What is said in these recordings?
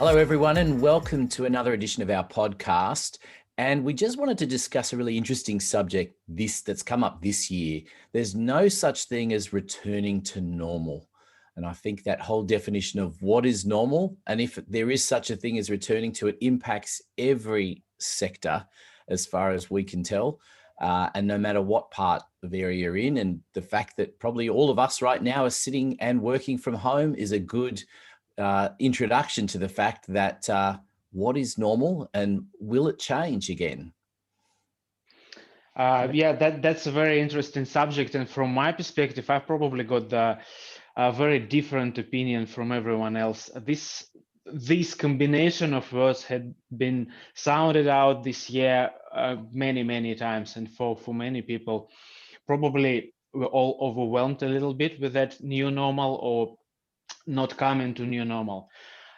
Hello, everyone, and welcome to another edition of our podcast. And we just wanted to discuss a really interesting subject that's come up this year. There's no such thing as returning to normal. And I think that whole definition of what is normal, and if there is such a thing as returning to it, impacts every sector as far as we can tell. And no matter what part of area you're in, and the fact that probably all of us right now are sitting and working from home is a good introduction to the fact that what is normal and will it change again? That's a very interesting subject, and from my perspective, I've probably got a very different opinion from everyone else. This combination of words had been sounded out this year many times, and for many people, probably we're all overwhelmed a little bit with that new normal or not coming to new normal.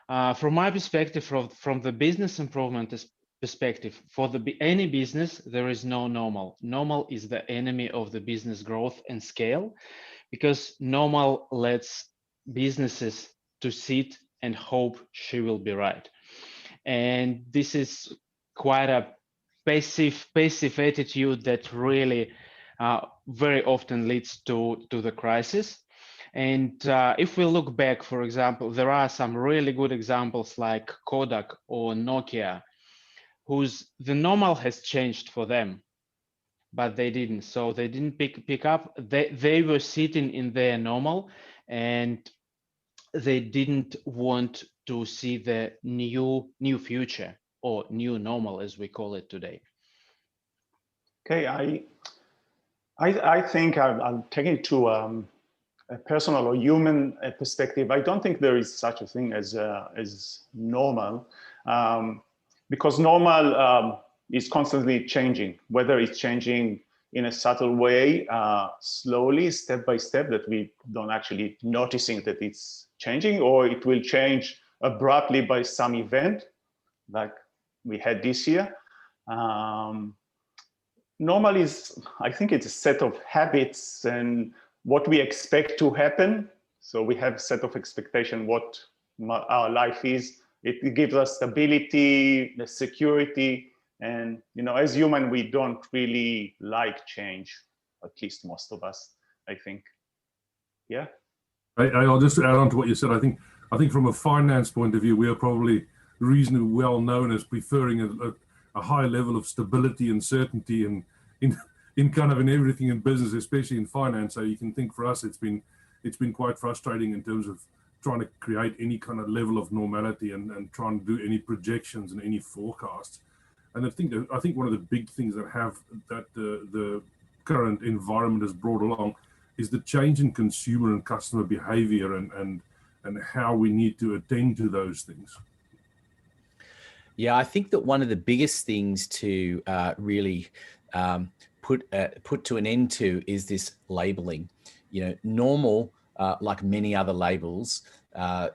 From my perspective, from the business improvement perspective, for any business, there is no normal. Normal is the enemy of the business growth and scale, because normal lets businesses to sit and hope she will be right. And this is quite a passive attitude that really very often leads to the crisis. And if we look back, for example, there are some really good examples like Kodak or Nokia, the normal has changed for them, but they didn't. So they didn't pick up. They were sitting in their normal, and they didn't want to see the new future, or new normal as we call it today. Okay, I think I'll take it to a personal or human perspective. I don't think there is such a thing as normal, because normal is constantly changing, whether it's changing in a subtle way, slowly, step by step, that we don't actually noticing that it's changing, or it will change abruptly by some event like we had this year. Normal is, I think it's a set of habits and what we expect to happen. So we have a set of expectation what our life is. It gives us stability, the security, and as human, we don't really like change. At least most of us, I think. Yeah. I'll just add on to what you said. I think from a finance point of view, we are probably reasonably well known as preferring a high level of stability and certainty in kind of in everything in business, especially in finance. So you can think for us, it's been quite frustrating in terms of trying to create any kind of level of normality and trying to do any projections and any forecasts. And I think one of the big things that the current environment has brought along is the change in consumer and customer behavior and how we need to attend to those things. Yeah, I think that one of the biggest things to really put to an end to is this labeling. Normal, like many other labels,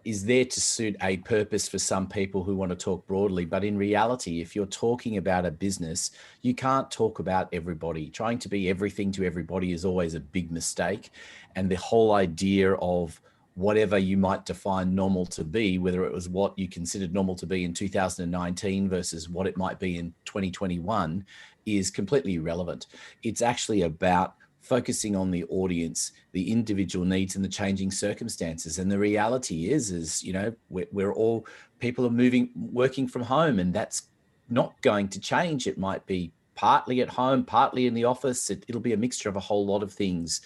is there to suit a purpose for some people who want to talk broadly. But in reality, if you're talking about a business, you can't talk about everybody. Trying to be everything to everybody is always a big mistake. And the whole idea of whatever you might define normal to be, whether it was what you considered normal to be in 2019 versus what it might be in 2021, is completely irrelevant. It's actually about focusing on the audience, the individual needs and the changing circumstances. And the reality is we're all, people are working from home, and that's not going to change. It might be partly at home, partly in the office. It'll be a mixture of a whole lot of things.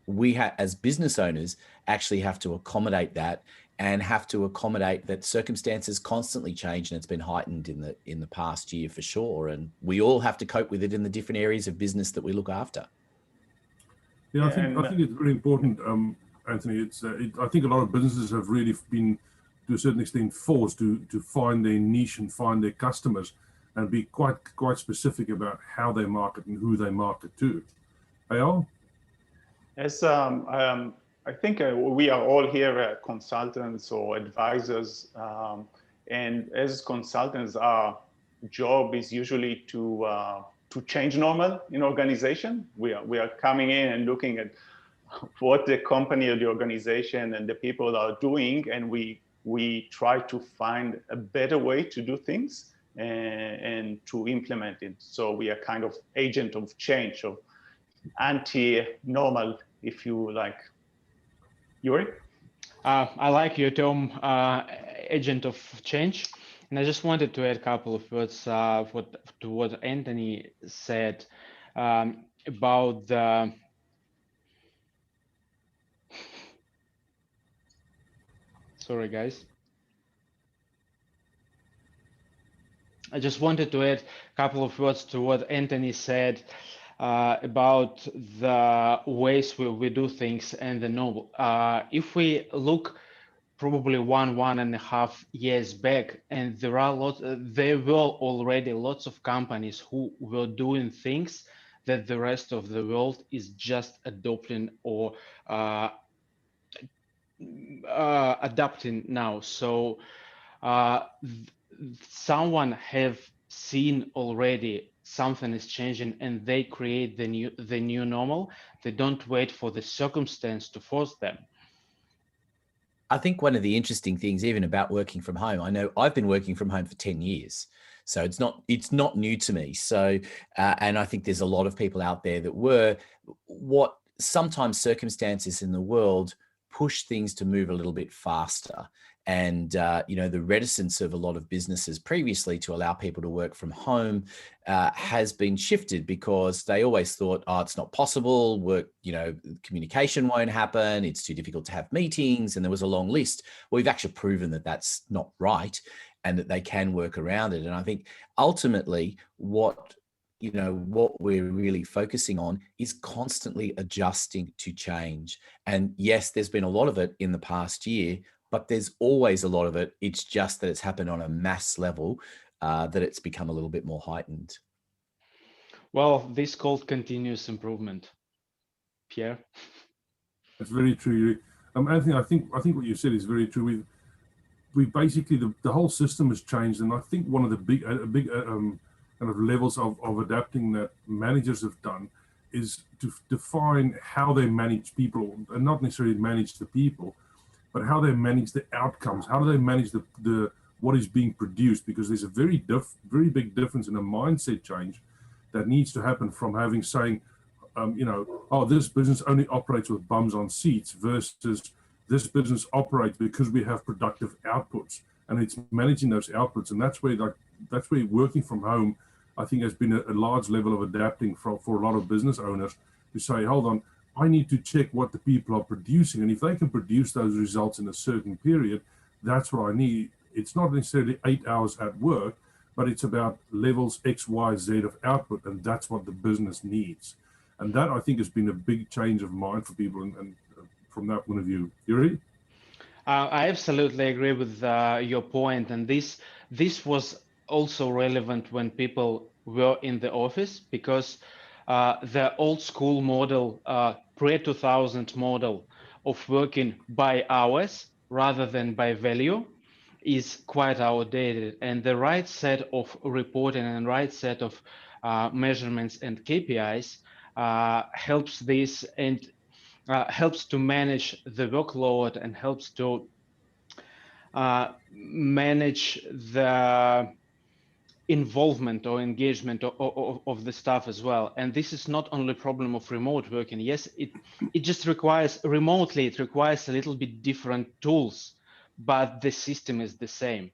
We as business owners actually have to accommodate that, and have to accommodate that circumstances constantly change, and it's been heightened in the past year for sure. And we all have to cope with it in the different areas of business that we look after. Yeah, I think it's very important, Anthony. I think a lot of businesses have really been, to a certain extent, forced to find their niche and find their customers, and be quite specific about how they market and who they market to. Ayal? Yes, I think we are all here consultants or advisors, and as consultants, our job is usually to change normal in organization. We are coming in and looking at what the company or the organization and the people are doing, and we we try to find a better way to do things and to implement it. So we are kind of agent of change, of anti-normal, if you like. Yuri? I like your term, agent of change. And I just wanted to add a couple of words to what Anthony said about the sorry, guys. I just wanted to add a couple of words to what Anthony said about the ways we do things and the novel. If we look probably 1.5 years back, and there were already lots of companies who were doing things that the rest of the world is just adopting or adapting now. So someone have seen already something is changing and they create the new normal. They don't wait for the circumstance to force them. I think one of the interesting things, even about working from home, I know I've been working from home for 10 years. So it's not new to me. So, and I think there's a lot of people out there that were, what sometimes circumstances in the world push things to move a little bit faster. And, the reticence of a lot of businesses previously to allow people to work from home has been shifted because they always thought, oh, it's not possible. Work, communication won't happen. It's too difficult to have meetings. And there was a long list. Well, we've actually proven that that's not right and that they can work around it. And I think ultimately what we're really focusing on is constantly adjusting to change. And yes, there's been a lot of it in the past year, but there's always a lot of it. It's just that it's happened on a mass level, that it's become a little bit more heightened. Well, this is called continuous improvement. Pierre? That's very true. Anthony, I think what you said is very true. We basically, the whole system has changed. And I think one of the big kind of levels of adapting that managers have done is to define how they manage people, and not necessarily manage the people, but how they manage the outcomes. How do they manage the what is being produced? Because there's a very big difference in a mindset change that needs to happen from saying, this business only operates with bums on seats versus this business operates because we have productive outputs, and it's managing those outputs. And that's where working from home, I think, has been a large level of adapting for a lot of business owners to say, hold on, I need to check what the people are producing. And if they can produce those results in a certain period, that's what I need. It's not necessarily 8 hours at work, but it's about levels X, Y, Z of output. And that's what the business needs. And that, I think, has been a big change of mind for people. And from that point of view, Yuri? I absolutely agree with your point. And this was also relevant when people were in the office, because the old school model, pre-2000 model of working by hours rather than by value is quite outdated. And the right set of reporting and right set of measurements and KPIs helps this and helps to manage the workload and helps to manage the involvement or engagement of the staff as well. And this is not only a problem of remote working. Yes, it just requires remotely, it requires a little bit different tools, but the system is the same.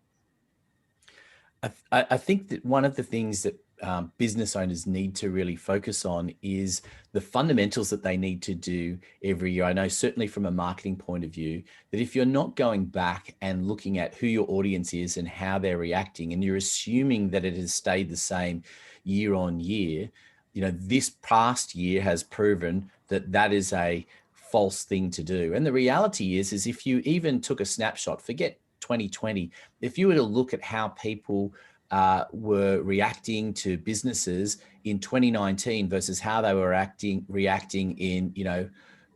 I think that one of the things that business owners need to really focus on is the fundamentals that they need to do every year. I know certainly from a marketing point of view that if you're not going back and looking at who your audience is and how they're reacting, and you're assuming that it has stayed the same year on year, this past year has proven that that is a false thing to do. And the reality is if you even took a snapshot, forget 2020, if you were to look at how people were reacting to businesses in 2019 versus how they were reacting in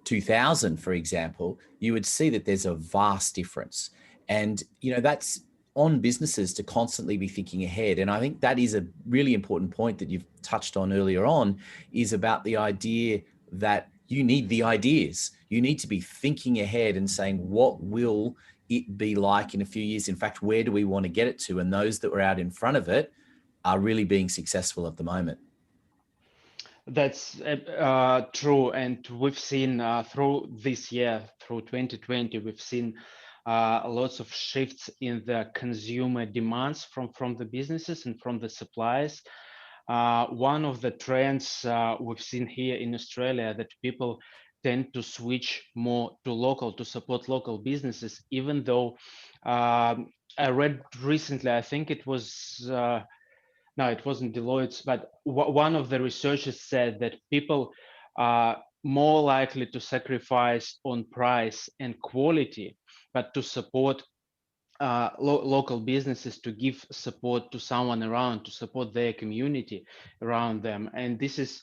2000, for example, you would see that there's a vast difference. And that's on businesses to constantly be thinking ahead. And I think that is a really important point that you've touched on earlier on, is about the idea that you need the ideas. You need to be thinking ahead and saying, what will it be like in a few years? In fact, where do we want to get it to? And those that were out in front of it are really being successful at the moment. That's true, and we've seen through this year, through 2020, we've seen lots of shifts in the consumer demands from the businesses and from the suppliers. One of the trends we've seen here in Australia, that people tend to switch more to local, to support local businesses, even though I read recently, I think it was no, it wasn't Deloitte's, but one of the researchers said that people are more likely to sacrifice on price and quality, but to support local businesses, to give support to someone around, to support their community around them. And this is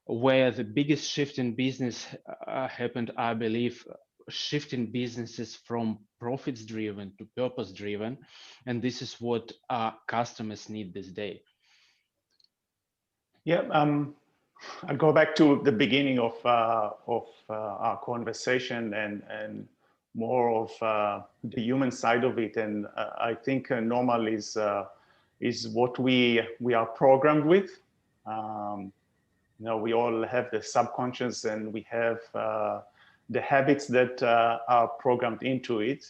where the biggest shift in business happened, I believe, shifting businesses from profits driven to purpose driven. And this is what our customers need this day. Yeah, I'll go back to the beginning of our conversation and more of the human side of it. And I think normal is what we are programmed with. You know, we all have the subconscious, and we have the habits that are programmed into it.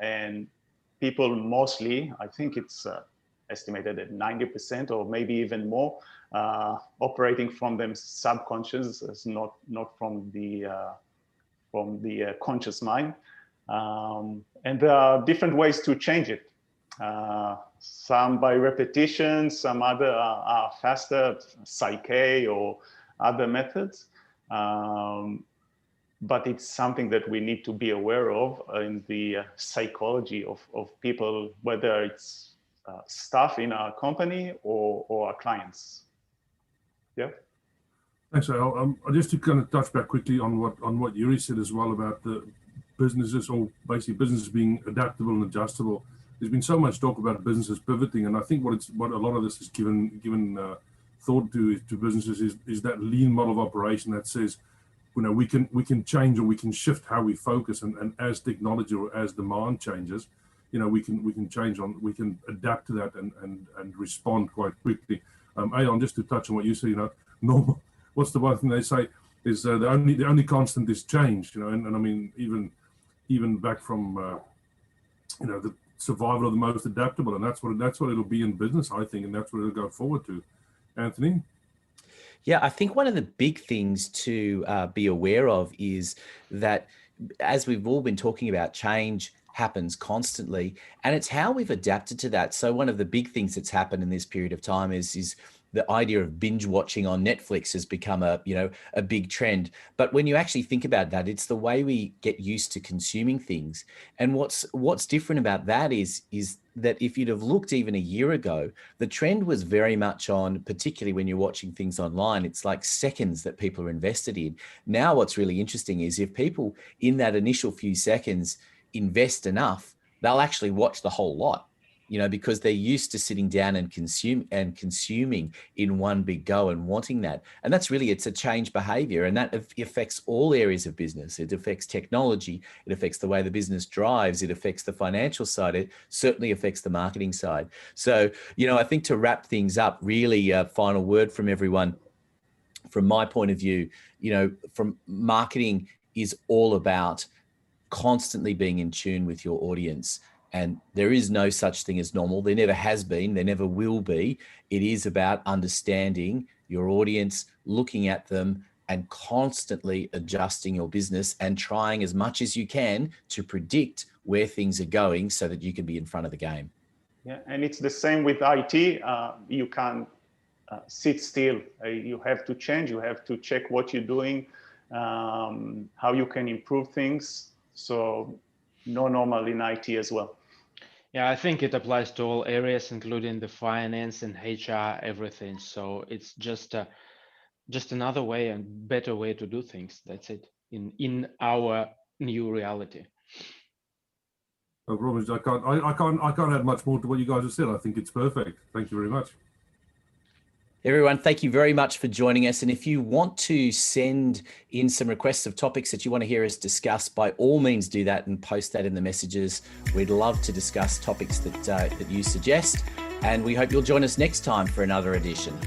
And people mostly, I think it's estimated at 90% or maybe even more, operating from them subconscious, as not from the conscious mind. And there are different ways to change it. Some by repetition, some other are faster, psyche or other methods. But it's something that we need to be aware of in the psychology of people, whether it's staff in our company or our clients. Yeah. Thanks, Al. Just to kind of touch back quickly on what Yuri said as well about the businesses, or basically businesses being adaptable and adjustable. There's been so much talk about businesses pivoting, and I think what a lot of this has given thought to businesses is that lean model of operation that says, you know, we can change, or we can shift how we focus, and as technology or as demand changes, you know, we can change we can adapt to that and respond quite quickly. Aon, just to touch on what you said, you know, normal. What's the one thing they say is the only constant is change, you know, and I mean even back from you know, the survival of the most adaptable, and that's what it'll be in business, I think, and that's what it'll go forward to. Anthony? Yeah, I think one of the big things to be aware of is that, as we've all been talking about, change happens constantly, and it's how we've adapted to that. So one of the big things that's happened in this period of time is the idea of binge watching on Netflix has become a big trend. But when you actually think about that, it's the way we get used to consuming things. And what's different about that is that if you'd have looked even a year ago, the trend was very much on, particularly when you're watching things online, it's like seconds that people are invested in. Now, what's really interesting is if people in that initial few seconds invest enough, they'll actually watch the whole lot. You know, because they're used to sitting down and consuming in one big go and wanting that. And that's really, it's a change behavior, and that affects all areas of business. It affects technology. It affects the way the business drives. It affects the financial side. It certainly affects the marketing side. So, you know, I think to wrap things up, really a final word from everyone. From my point of view, you know, from marketing is all about constantly being in tune with your audience. And there is no such thing as normal. There never has been. There never will be. It is about understanding your audience, looking at them, and constantly adjusting your business and trying as much as you can to predict where things are going so that you can be in front of the game. Yeah, and it's the same with IT. You can't sit still. You have to change. You have to check what you're doing, how you can improve things. So no normal in IT as well. Yeah, I think it applies to all areas, including the finance and HR, everything. So it's just another way and better way to do things. That's it in our new reality. No problem. I can't add much more to what you guys have said. I think it's perfect. Thank you very much. Everyone, thank you very much for joining us. And if you want to send in some requests of topics that you want to hear us discuss, by all means do that and post that in the messages. We'd love to discuss topics that you suggest. And we hope you'll join us next time for another edition.